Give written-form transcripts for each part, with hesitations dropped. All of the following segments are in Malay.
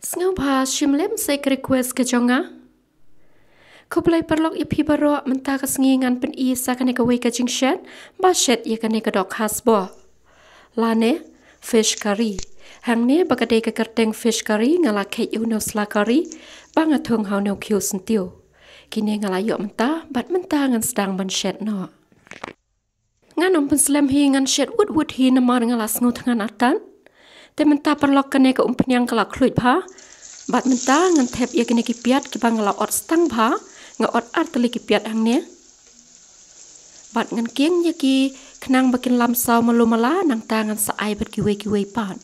Sngau pa shimlem say request ke jonga. Ko play perlok ipi baro menta ka ngan pen I sa kane ka wei ka jingshet ba shet ye kane ka dok hasbo. Lane fish curry. Hang ne bagade ka kerteng fish curry ngala kek uno sla curry ba ngatung hau no kyu sentiu. Kine ngala yok menta bat menta ngan sedang ban shet no. Ngan pen slam hi ngan shet wood hi namar ngala sngu tangan atan. Te menta perlok kane ka umpenyang kala kluit pa. Bat menta ngan tep ye kene kipiat ki bang la ot stang pa nga ot arteli kipiat hang ne. Bat ngan kieng ye ki kenang bakin lam saw malumala nang tangan sa ai bat kiwe pan.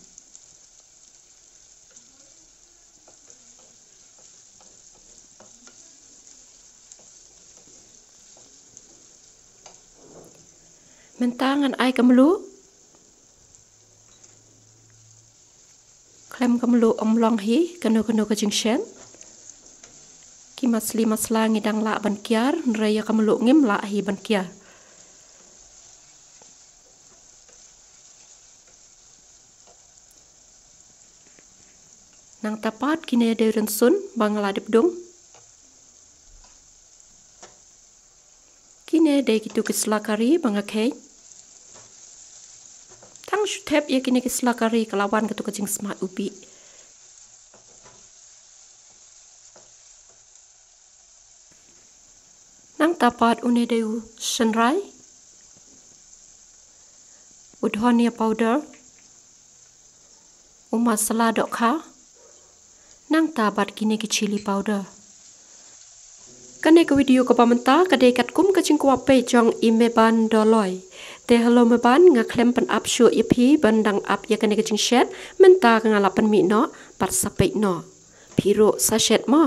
Menta ngan ai kamlu klem kamlu omlong hi kanu ka jingshen ki masla ngidang la ban kiar nraya kamlu ngim la hi ban kiar nang tapat kine de sun bangla dipdung kine de kitu kislakari bangakei tang shutep ye kine kislakari kalawan ketu kajing smart ubi nang tapat une deu shenrai udhonia powder masala dokha nang tapat kine ki chili powder kane ka video ko pamenta kade kat kum kajing kwa pe jong ime ban doloi te hello me ban nga klem pan up shu ipi bandang up ya kane kajing shet menta ka ngala pan mi no pat sapek no piro sa shet mo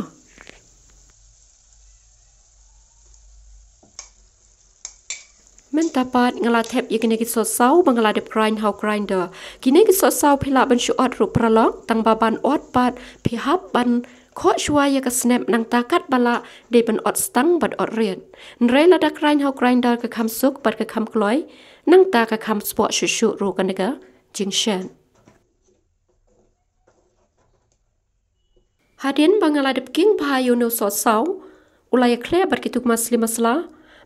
menta pat ngala tep ya kane ki so sau bangala de grind how grinder kine ki so sau phila ban shu ot ru pralok tang baban ot pat phi hap ban kho shwaya ka snap nang takat bala de ban ot stang bat ot rian nre la da grind how grinder ka kham suk bat ka kham kloi nang ta ka kham spot shu ru kan ga jingshen hadin bangala de king phayu no so sau ulaya khle bat ki tuk masla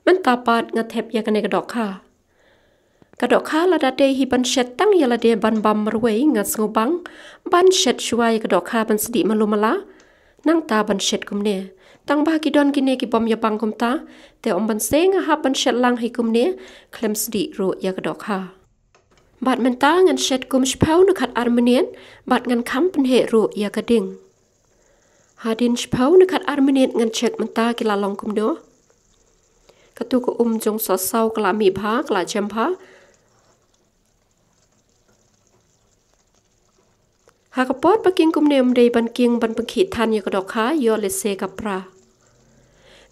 men tapat ngathep ya kan ga dokha kadokha la da te hi ban shet tang ya la de ban bam marwei ngas ngobang ban shet shwaya ka dokha ban sdi malumala nang ta ban shet kumne tang ba ki don kine ki bom ya bang kum ta te om ban seng ha ban shet lang hi kumne klem sdi ro ya ka dokha bat men ta ngan shet kum spau no khat armenien bat ngan kham pen he ro ya ka ding hadin spau no khat armenien ngan chet men ta ki la long kum do katu ko jong so sau kala mi bha kala chem bha Hakapot paking kumnem day ban king ban pengkit tan ya kadokha yo lese kapra.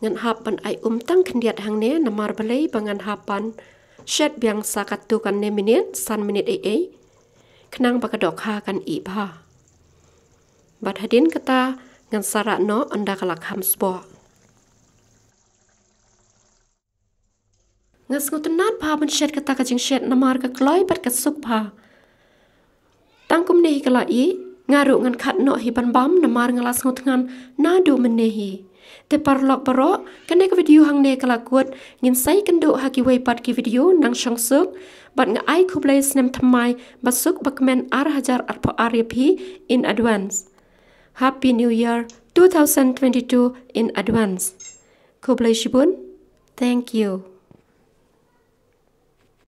Ngan hap ban ay tang kendiat hang ne namar balay bangan hapan shet biang sakatu kan ne minit san minit ee kenang bakadokha kan ibha. Bat hadin kata ngan sarak no anda kalak hamsbo. Ngas ngutenat pa ban shet kata kajing shet namar ka kloy bat kasuk pa. Tangkum nehi kala I ngaru ngan khat no hi ban bam namar ngalas ngut ngan nadu menehi te parlok baro kane ka video hang ne kala kut ngin sai kendo haki wei pat ki video nang shong suk bat nga ai kublai snem thamai basuk bakmen ar hajar arpo rp in advance happy new year 2022 in advance kublai shibun thank you